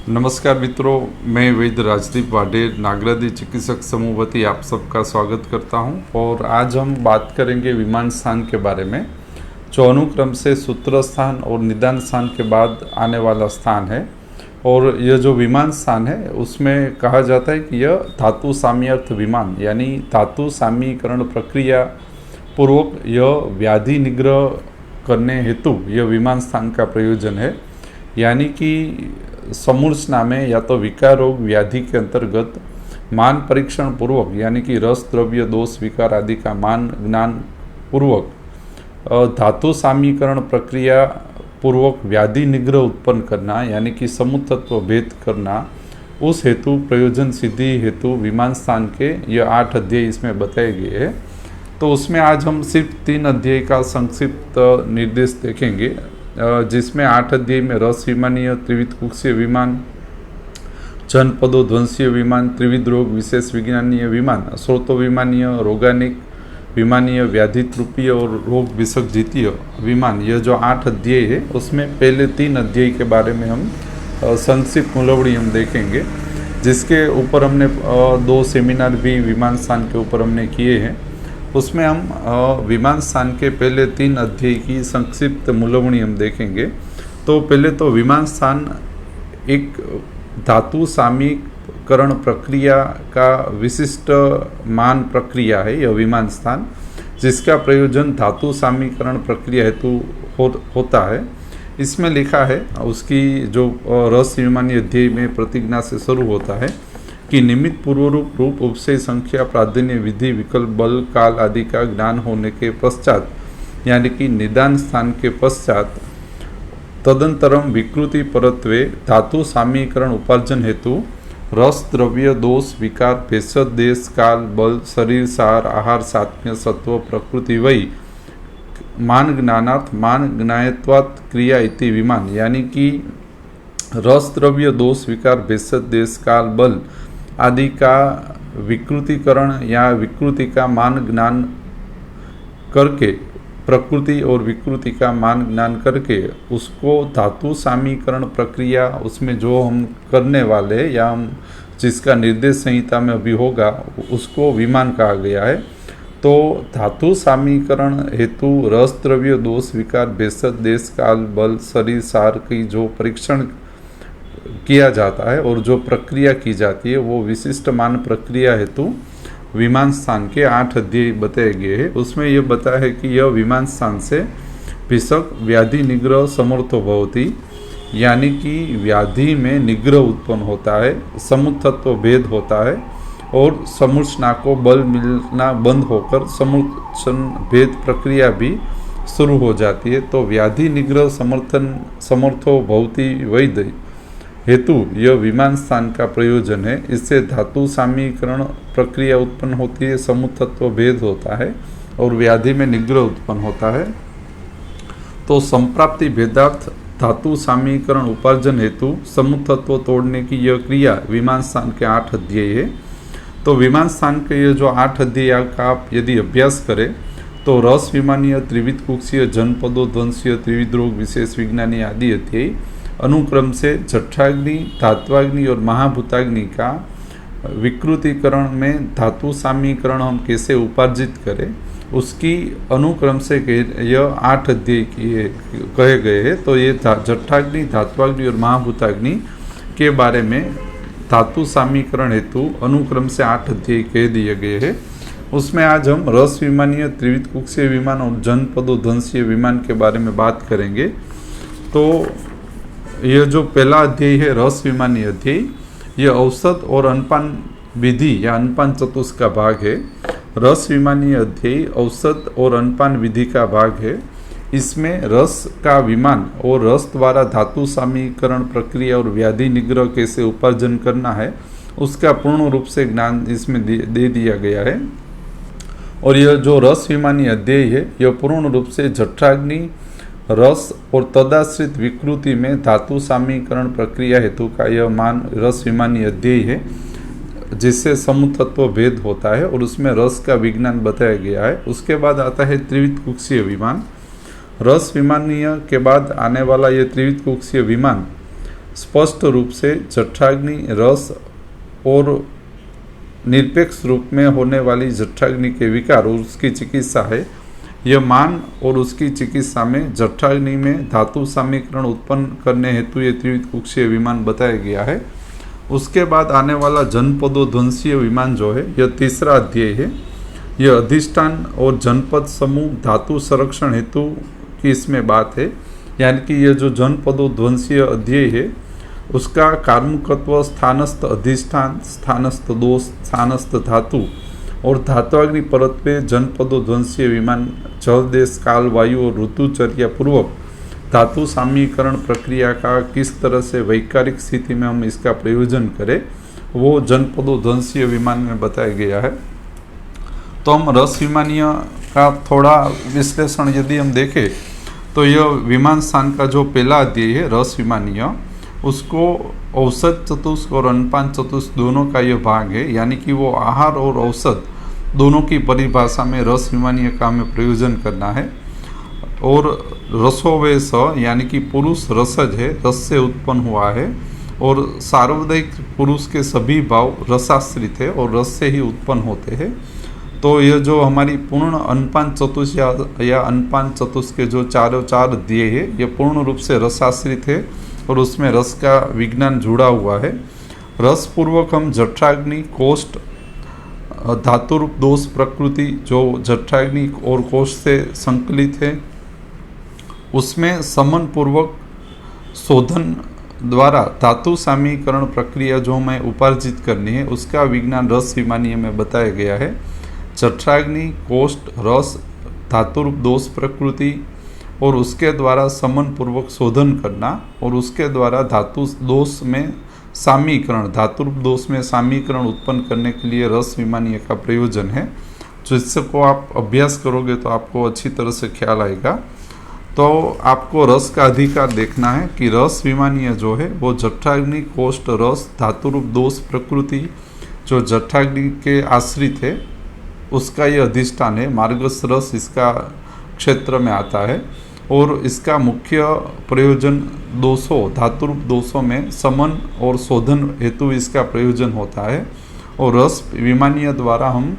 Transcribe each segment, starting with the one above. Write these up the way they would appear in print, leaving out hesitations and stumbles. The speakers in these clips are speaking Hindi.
नमस्कार मित्रों, मैं वैद्य राजदीप वाडेर नागरादी चिकित्सक समूह वती आप सबका स्वागत करता हूं। और आज हम बात करेंगे विमान स्थान के बारे में, जो अनुक्रम से सूत्र स्थान और निदान स्थान के बाद आने वाला स्थान है। और यह जो विमान स्थान है उसमें कहा जाता है कि यह धातु साम्यार्थ विमान यानी धातु साम्यीकरण प्रक्रिया पूर्वक यह व्याधि निग्रह करने हेतु यह विमान स्थान का प्रयोजन है। यानी कि समूर्छना में या तो विकार रोग व्याधि के अंतर्गत मान परीक्षण पूर्वक यानी कि रस द्रव्य दोष विकार आदि का मान ज्ञान पूर्वक धातु साम्यीकरण प्रक्रिया पूर्वक व्याधि निग्रह उत्पन्न करना यानी कि समूहतत्व भेद करना, उस हेतु प्रयोजन सिद्धि हेतु विमान स्थान के यह 8 अध्याय इसमें बताए गए हैं। तो उसमें आज हम सिर्फ 3 अध्याय का संक्षिप्त निर्देश देखेंगे, जिसमें 8 अध्याय में रस विमानीय, त्रिविध कुक्षीय विमान, जनपदो ध्वंसीय विमान, त्रिविध रोग विशेष विज्ञानीय विमान, स्रोतो विमानीय, रोगानिक विमानीय, व्याधि रूपीय और रोग विसर्जितीय विमान, यह जो 8 अध्याय है उसमें पहले 3 अध्याय के बारे में हम संक्षिप्त मूलवड़ी हम देखेंगे, जिसके ऊपर हमने 2 सेमिनार भी विमान स्थान के ऊपर हमने किए हैं। उसमें हम विमान स्थान के पहले 3 अध्याय की संक्षिप्त मूलवणी हम देखेंगे। तो पहले तो विमान स्थान एक धातु साम्यीकरण प्रक्रिया का विशिष्ट मान प्रक्रिया है, यह विमान स्थान, जिसका प्रयोजन धातु साम्यीकरण प्रक्रिया हेतु होता है। इसमें लिखा है, उसकी जो रस विमानी अध्याय में प्रतिज्ञा से शुरू होता है कि निमित्त पूर्वरूप उपसय संख्या प्राधान्य विधि विकल्प बल काल आदि का ज्ञान होने के पश्चात यानी कि निदान स्थान के पश्चात तदंतरम विकृति परत्वे धातु साम्यीकरण उपार्जन हेतु रस द्रव्य दोष विकार भेषज देश काल बल शरीर सार आहार सात्म्य सत्व प्रकृति वही मान ज्ञानार्थ मान ज्ञायत्वात् क्रिया इति विमान, यानी कि रस द्रव्य दोष विकार भेषज देश काल बल आदि का विकृतिकरण या विकृति का मान ज्ञान करके, प्रकृति और विकृति का मान ज्ञान करके उसको धातु साम्यीकरण प्रक्रिया उसमें जो हम करने वाले या हम जिसका निर्देश संहिता में अभी होगा उसको विमान कहा गया है। तो धातु साम्यीकरण हेतु रस द्रव्य दोष विकार भेषज देश काल बल शरीर सार की जो परीक्षण किया जाता है और जो प्रक्रिया की जाती है वो विशिष्ट मान प्रक्रिया हेतु विमान स्थान के 8 अध्याय बताए गए हैं। उसमें यह बताया है कि यह विमान स्थान से भिषक व्याधि निग्रह समर्थो भवति, यानी कि व्याधि में निग्रह उत्पन्न होता है, समूहतत्व भेद होता है और समूर्छना को बल मिलना बंद होकर समूर्छन भेद प्रक्रिया भी शुरू हो जाती है। तो व्याधि निग्रह समर्थो भवति वैद्य हेतु यह विमान स्थान का प्रयोजन है। इससे धातु साम्यीकरण प्रक्रिया उत्पन्न होती है, समूहतत्व भेद होता है और व्याधि में निग्रह उत्पन्न होता है। तो संप्राप्ति भेदार्थ धातु साम्यीकरण उपार्जन हेतु समूहतत्व तोड़ने की यह क्रिया विमान स्थान के 8 अध्याय है। तो विमान स्थान के ये जो 8 अध्याय का आप यदि अभ्यास करें तो रस विमानीय, त्रिविध कुक्षीय, जनपदो ध्वंसीय, त्रिविध रोग विशेष विज्ञानी आदि अध्याय अनुक्रम से जठराग्नि, धात्वाग्नि और महाभूताग्नि का विकृतिकरण में धातु साम्यीकरण हम कैसे उपार्जित करें उसकी अनुक्रम से यह 8 अध्याय कहे गए हैं। तो ये जठराग्नि, धात्वाग्नि और महाभूताग्नि के बारे में धातु साम्यीकरण हेतु अनुक्रम से 8 अध्याय कह दिए गए हैं। उसमें आज हम रस विमानीय, त्रिविध कुक्षीय विमान और जनपदो ध्वंसीय विमान के बारे में बात करेंगे। तो यह जो पहला अध्याय है रस विमानी अध्याय, यह औसत और अनपान विधि या अनपान चतुष्क का भाग है। रस विमानी अध्याय औसत और अनपान विधि का भाग है। इसमें रस का विमान और रस द्वारा धातु साम्यीकरण प्रक्रिया और व्याधि निग्रह कैसे उपार्जन करना है उसका पूर्ण रूप से ज्ञान इसमें दे दिया गया है। और यह जो रस विमानी अध्याय है यह पूर्ण रूप से जठराग्नि, रस और तदाश्रित विकृति में धातु साम्यीकरण प्रक्रिया हेतु का यह मान रस विमानी अध्याय है, जिससे समूहतत्व भेद होता है और उसमें रस का विज्ञान बताया गया है। उसके बाद आता है त्रिविध कुक्षीय विमान। रस विमानीय के बाद आने वाला ये त्रिविध कुक्षीय विमान स्पष्ट रूप से जठराग्नि, रस और निरपेक्ष रूप में होने वाली जठराग्नि के विकार और उसकी चिकित्सा है। यह मान और उसकी चिकित्सा में जठराग्नि में धातु सामीकरण उत्पन्न करने हेतु ये त्रिविध कुक्षीय विमान बताया गया है। उसके बाद आने वाला जनपदोध्वंसीय विमान जो है यह तीसरा अध्याय है। यह अधिष्ठान और जनपद समूह धातु संरक्षण हेतु की इसमें बात है, यानी कि यह जो जनपदोध्वंसीय अध्याय है उसका कार्मुकत्व, स्थानस्थ अधिष्ठान, स्थानस्थ दोष, स्थानस्थ धातु और धात्वाग्नि परत पे जनपदोध्वंसीय विमान जल, देश, काल, वायु और ऋतुचर्या पूर्वक धातु सामीकरण प्रक्रिया का किस तरह से वैकारिक स्थिति में हम इसका प्रयोजन करें वो जनपदोध्वंसीय विमान में बताया गया है। तो हम रस विमानीय का थोड़ा विश्लेषण यदि हम देखें तो यह विमान स्थान का जो पहला अध्याय है रस विमानीय, उसको औसत चतुष्क और अनपान चतुष्क दोनों का यह भाग है, यानी कि वो आहार और औसत दोनों की परिभाषा में रस विमानीय का हमें प्रयोजन करना है। और रसोवे स यानी कि पुरुष रसज है, रस से उत्पन्न हुआ है और सार्वधायिक पुरुष के सभी भाव रसाश्रित है और रस से ही उत्पन्न होते हैं। तो यह जो हमारी पूर्ण अनपान चतुष्क या अनपान चतुष्क के जो चारों चार अध्याय है ये पूर्ण रूप से रसाश्रित है और उसमें रस का विज्ञान जुड़ा हुआ है। रस पूर्वक हम जठराग्नि, कोष्ठ, धातु रूप दोष प्रकृति जो जठराग्नि और कोष्ठ से संकलित है उसमें समन पूर्वक शोधन द्वारा धातु सामीकरण प्रक्रिया जो हमें उपार्जित करनी है उसका विज्ञान रस विमानीय में बताया गया है। जठराग्नि, कोष्ठ, रस, धातु रूप दोष प्रकृति और उसके द्वारा समन पूर्वक शोधन करना और उसके द्वारा धातु दोष में सामीकरण, धातु रूप दोष में सामीकरण उत्पन्न करने के लिए रस विमानीय का प्रयोजन है। जो इसको आप अभ्यास करोगे तो आपको अच्छी तरह से ख्याल आएगा। तो आपको रस का अधिकार देखना है कि रस विमानीय जो है वो जठराग्नि, कोष्ठ, रस, धातु रूप दोष प्रकृति जो जठराग्नि के आश्रित है उसका ये अधिष्ठान है। मार्गस्थ रस इसका क्षेत्र में आता है और इसका मुख्य प्रयोजन दोषों, धातु रूप दोषों में समन और शोधन हेतु इसका प्रयोजन होता है और रस विमानीय द्वारा हम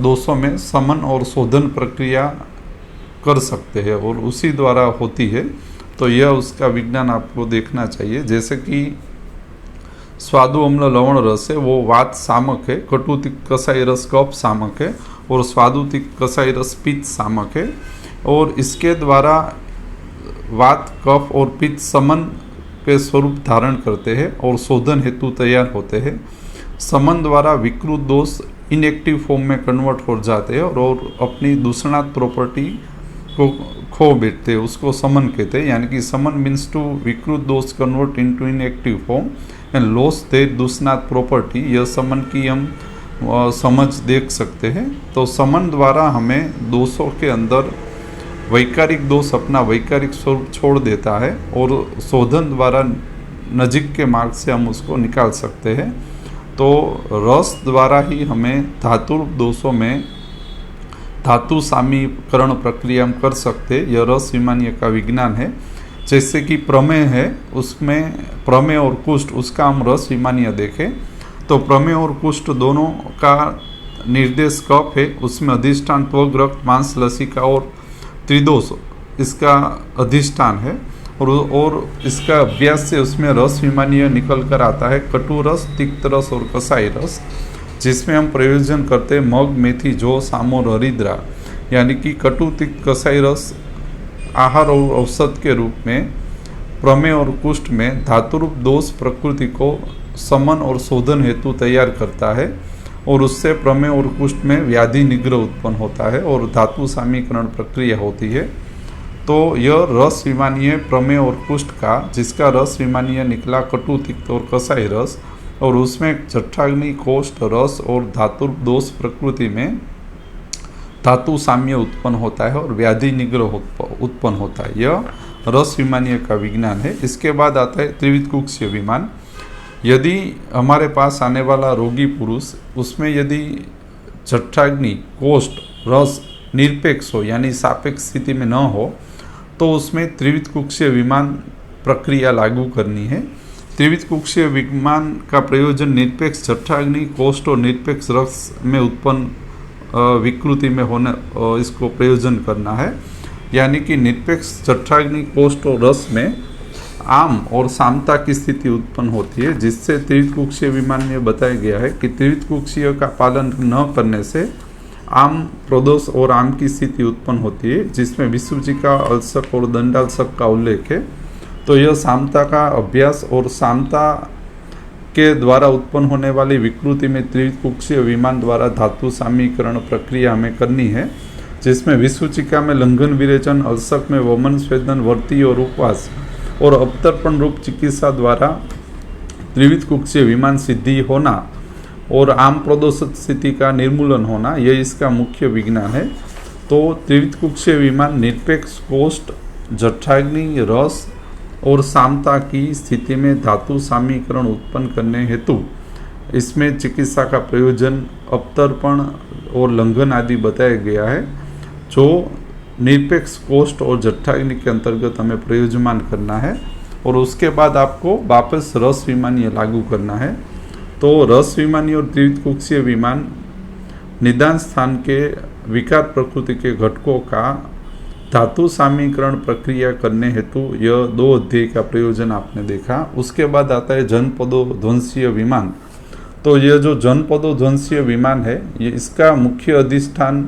दोषों में समन और शोधन प्रक्रिया कर सकते हैं और उसी द्वारा होती है। तो यह उसका विज्ञान आपको देखना चाहिए। जैसे कि स्वादु अम्ल लवण रस है वो वात सामक है, कटु तिक्त कसाई रस कफ सामक है और स्वादु तिक्त कसाई रस पित्त सामक है और इसके द्वारा वात, कफ और पित्त समन के स्वरूप धारण करते हैं और शोधन हेतु तैयार होते हैं। समन द्वारा विकृत दोष इनएक्टिव फॉर्म में कन्वर्ट हो जाते हैं और अपनी दूषणात् प्रॉपर्टी को खो बैठते हैं, उसको समन कहते हैं। यानी कि समन मीन्स टू विकृत दोष convert into inactive form and loss there दूषणात् प्रॉपर्टी। यह समन की हम समझ देख सकते हैं। तो समन द्वारा हमें दोषों के अंदर वैकारिक दोष अपना वैकारिक स्वरूप छोड़ देता है और शोधन द्वारा नजीक के मार्ग से हम उसको निकाल सकते हैं। तो रस द्वारा ही हमें धातु दोषों में धातु सामीकरण प्रक्रिया हम कर सकते। यह रस विमानीय का विज्ञान है। जैसे कि प्रमेय है, उसमें प्रमेय और कुष्ठ उसका हम रस विमानीय देखें तो प्रमेय और कुष्ठ दोनों का निर्देश कफ है, उसमें अधिष्ठान त्वग, रक्त, मांस, लसिका और त्रिदोष इसका अधिष्ठान है और इसका अभ्यास से उसमें रस विमानीय निकल कर आता है कटु रस, तिक्त रस और कसाई रस, जिसमें हम प्रयोजन करते हैं मग, मेथी, जौ, सामोर, हरिद्रा। यानी कि कटु, तिक्त, कसाई रस आहार और औषध के रूप में प्रमेय और कुष्ठ में धातु रूप दोष प्रकृति को समन और शोधन हेतु तैयार करता है और उससे प्रमेय और कुष्ठ में व्याधि निग्रह उत्पन्न होता है और धातु सामीकरण प्रक्रिया होती है। तो यह रस विमानीय प्रमेय और कुष्ठ का, जिसका रस विमानीय निकला कटु, तिक्त और कसाई रस और उसमें जठराग्नि, कोष्ठ, रस और धातु दोष प्रकृति में धातु साम्य उत्पन्न होता है और व्याधि निग्रह उत्पन्न होता है। यह रस विमानीय का विज्ञान है। इसके बाद आता है त्रिविध कुक्षीय विमान। यदि हमारे पास आने वाला रोगी पुरुष उसमें यदि जठराग्नि, कोष्ठ, रस निरपेक्ष हो यानी सापेक्ष स्थिति में न हो तो उसमें त्रिविध कुक्षीय विमान प्रक्रिया लागू करनी है। त्रिविध कुक्षीय विमान का प्रयोजन निरपेक्ष जठराग्नि, कोष्ठ और निरपेक्ष रस में उत्पन्न विकृति में होने इसको प्रयोजन करना है। यानी कि निरपेक्ष जठराग्नि, कोष्ठ और रस में आम और सामता की स्थिति उत्पन्न होती है, जिससे त्रिविध कुक्षीय विमान में बताया गया है कि त्रिविध कुक्षीय का पालन न करने से आम, प्रदोष और आम की स्थिति उत्पन्न होती है, जिसमें विसुचिका, अल्सक और दंडाल्सक का उल्लेख है। तो यह सामता का अभ्यास और सामता के द्वारा उत्पन्न होने वाली विकृति में त्रिविध कुक्षीय विमान द्वारा धातु सामीकरण प्रक्रिया हमें करनी है, जिसमें विसुचिका में लंघन विरेचन, अल्सक में वमन स्वेदन, वर्ती और उपवास और अवतर्पण रूप चिकित्सा द्वारा त्रिविध कुक्षीय विमान सिद्धि होना और आम प्रदोष स्थिति का निर्मूलन होना, यह इसका मुख्य विज्ञान है। तो त्रिविध कुक्षीय विमान निरपेक्ष कोष्ठ, जठराग्नि, रस और सामता की स्थिति में धातु सामीकरण उत्पन्न करने हेतु इसमें चिकित्सा का प्रयोजन, अवतर्पण और लंघन आदि बताया गया है, जो निरपेक्ष कोष्ठ और जठराग्नि के अंतर्गत हमें प्रयोजमान करना है। और उसके बाद आपको वापस रस विमानीय लागू करना है। तो रस विमानीय और त्रिविध कुक्षीय विमान निदान स्थान के विकार प्रकृति के घटकों का धातु सामीकरण प्रक्रिया करने हेतु यह 2 अध्याय का प्रयोजन आपने देखा। उसके बाद आता है जनपदो ध्वंसीय विमान। तो यह जो जनपदो ध्वंसीय विमान है, ये इसका मुख्य अधिष्ठान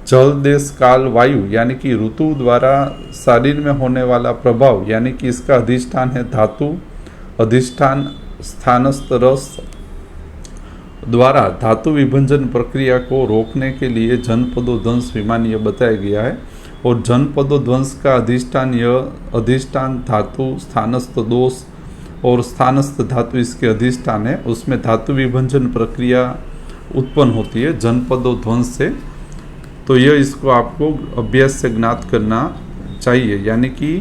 जल, देश, काल, वायु यानी कि ऋतु द्वारा शरीर में होने वाला प्रभाव, यानी कि इसका अधिष्ठान है धातु, अधिष्ठान स्थानस्थ रस द्वारा धातु विभंजन प्रक्रिया को रोकने के लिए जनपदो ध्वंस विमान यह बताया गया है। और जनपदो ध्वंस का अधिष्ठान यह अधिष्ठान धातु, स्थानस्थ दोष और स्थानस्थ धातु इसके अधिष्ठान है, उसमें धातु विभंजन प्रक्रिया उत्पन्न होती है जनपदो ध्वंस से। तो यह इसको आपको अभ्यास से ज्ञात करना चाहिए। यानी कि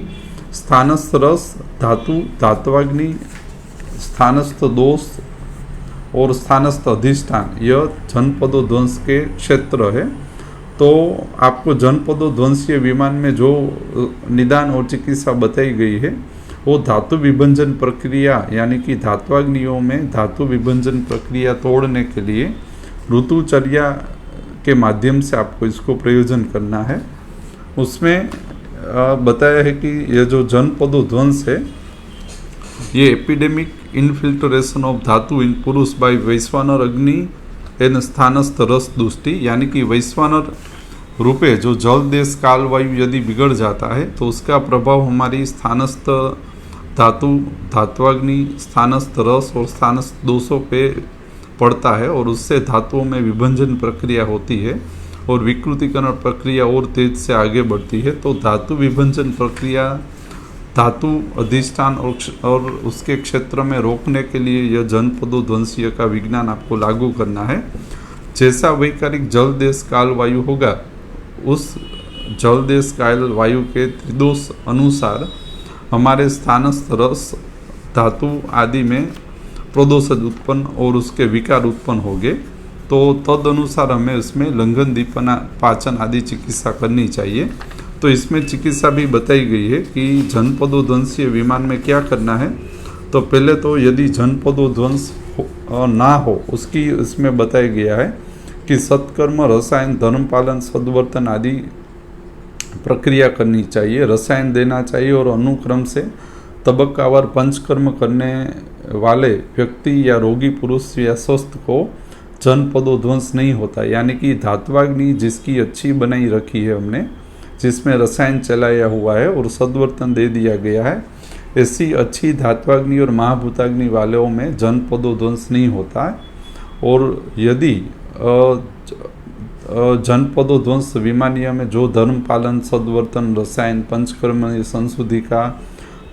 स्थानस्थ रस, धातु, धात्वाग्नि, स्थानस्थ दोष और स्थानस्थ अधिष्ठान, यह जनपदो ध्वंस के क्षेत्र है। तो आपको जनपदो ध्वंसीय विमान में जो निदान और चिकित्सा बताई गई है, वो धातु विभंजन प्रक्रिया यानी कि धात्वाग्नियों में धातु विभंजन प्रक्रिया तोड़ने के लिए ऋतुचर्या के माध्यम से आपको इसको प्रयोजन करना है। उसमें बताया है कि यह जो जनपदो ध्वंस है, ये एपिडेमिक इनफिल्ट्रेशन ऑफ धातु इन पुरुष बाय वैश्वानर अग्नि एन स्थानस्थ रस दुष्टि, यानी कि वैश्वानर रूपे जो जल, देश, काल, वायु यदि बिगड़ जाता है तो उसका प्रभाव हमारी स्थानस्थ धातु, धात्वाग्नि, स्थानस्थ रस और स्थानस्थ दोषों पे पड़ता है और उससे धातुओं में विभंजन प्रक्रिया होती है और विकृतिकरण प्रक्रिया और तेज से आगे बढ़ती है। तो धातु विभंजन प्रक्रिया धातु अधिष्ठान और उसके क्षेत्र में रोकने के लिए यह जनपदो ध्वंसीय का विज्ञान आपको लागू करना है। जैसा वैकारिक जल, देश, काल, वायु होगा, उस जल, देश, काल, वायु के त्रिदोष अनुसार हमारे स्थानस्थ रस, धातु आदि में प्रदोषज उत्पन्न और उसके विकार उत्पन्न होंगे। तो तद अनुसार हमें उसमें लंघन, दीपना, पाचन आदि चिकित्सा करनी चाहिए। तो इसमें चिकित्सा भी बताई गई है कि जनपदो ध्वंसीय विमान में क्या करना है। तो पहले तो यदि जनपदो ध्वंस ना हो, उसकी इसमें बताया गया है कि सत्कर्म, रसायन, धर्म पालन, सद्वर्तन आदि प्रक्रिया करनी चाहिए, रसायन देना चाहिए और अनुक्रम से तबक्कावार पंचकर्म करने वाले व्यक्ति या रोगी पुरुष या स्वस्थ को जनपदो ध्वंस नहीं होता। यानी कि धात्वाग्नि जिसकी अच्छी बनाई रखी है हमने, जिसमें रसायन चलाया हुआ है और सद्वर्तन दे दिया गया है, ऐसी अच्छी धात्वाग्नि और महाभूताग्नि वालों में जनपदो ध्वंस नहीं होता है। और यदि जनपदो ध्वंस विमानिया में जो धर्म पालन, सद्वर्तन, रसायन, पंचकर्म संशुद्धि का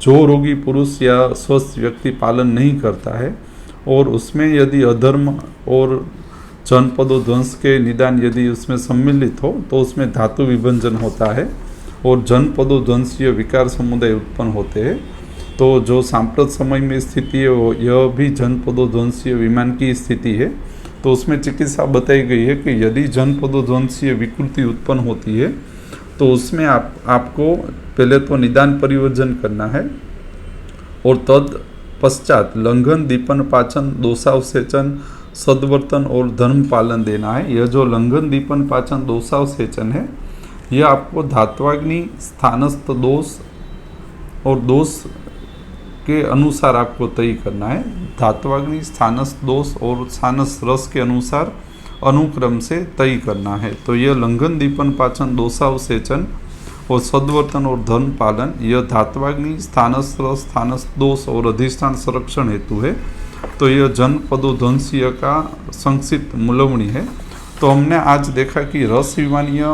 जो रोगी पुरुष या स्वस्थ व्यक्ति पालन नहीं करता है और उसमें यदि अधर्म और जनपदो ध्वंस के निदान यदि उसमें सम्मिलित हो तो उसमें धातु विभंजन होता है और जनपदो ध्वंसीय विकार समुदाय उत्पन्न होते हैं। तो जो सांप्रत समय में स्थिति है वो यह भी जनपदो ध्वंसीय विमान की स्थिति है। तो उसमें चिकित्सा बताई गई है कि यदि जनपदो ध्वंसीय विकृति उत्पन्न होती है तो उसमें आपको पहले तो निदान परिवर्जन करना है और तद पश्चात लंघन, दीपन, पाचन, दोषावसेचन, सद्वर्तन और धर्म पालन देना है। यह जो लंघन, दीपन, पाचन, दोषावसेचन है, यह आपको धात्वाग्नि, स्थानस्थ दोष और दोष के अनुसार आपको तय करना है। धात्वाग्नि, स्थानस्थ दोष और स्थानस्थ रस के अनुसार अनुक्रम से तय करना है। तो यह लंघन, दीपन, पाचन, दोषावसेचन और सद्वर्तन और धर्म पालन, यह धात्वाग्नि, स्थानस्थ रस, स्थानस्थ दोष और अधिष्ठान संरक्षण हेतु है। तो यह जनपदोध्वंसीय का संक्षिप्त मूलवणी है। तो हमने आज देखा कि रस विमानीय,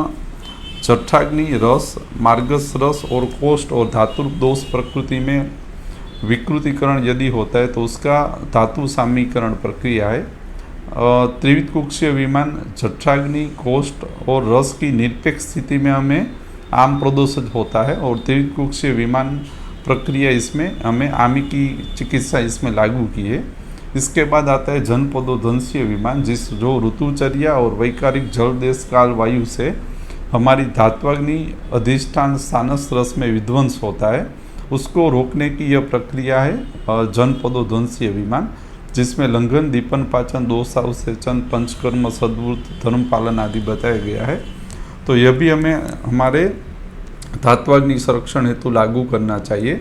जठराग्नि, रस, मार्गस रस और कोष्ठ और धातु दोष प्रकृति में विकृतीकरण यदि होता है तो उसका धातु सामीकरण प्रक्रिया है। त्रिविध कुक्षीय विमान, जठराग्नि, कोष्ठ और रस की निरपेक्ष स्थिति में हमें आम प्रदोषज होता है और त्रिविध कुक्षीय विमान प्रक्रिया इसमें हमें आमी की चिकित्सा इसमें लागू की है। इसके बाद आता है जनपदोध्वंसीय विमान, जो ऋतुचर्या और वैकारिक जल, देश, काल, वायु से हमारी धात्वाग्नि अधिष्ठान स्थानस्थ रस में विध्वंस होता है, उसको रोकने की यह प्रक्रिया है जनपदोध्वंसीय विमान, जिसमें लंघन, दीपन, पाचन, दोषावसेचन, पंचकर्म, सद्वृत्त, धर्म पालन आदि बताया गया है। तो यह भी हमें हमारे धात्वाग्नि संरक्षण हेतु लागू करना चाहिए।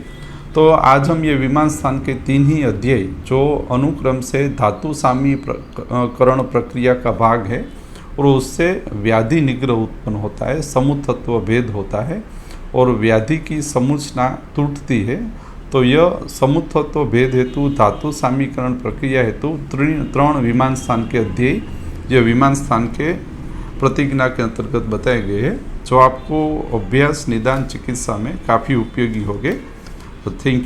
तो आज हम ये विमान स्थान के 3 ही अध्याय जो अनुक्रम से धातु सामीकरण प्रक्रिया का भाग है और उससे व्याधि निग्रह उत्पन्न होता है, समुतत्व भेद होता है और व्याधि की समुचना टूटती है। तो यह समुतत्व भेद हेतु, धातु सामीकरण प्रक्रिया हेतु 3 विमान स्थान के अध्याय यह विमान स्थान के प्रतिज्ञा के अंतर्गत बताए गए हैं, जो आपको अभ्यास, निदान, चिकित्सा में काफ़ी उपयोगी होंगे। तो थैंक यू।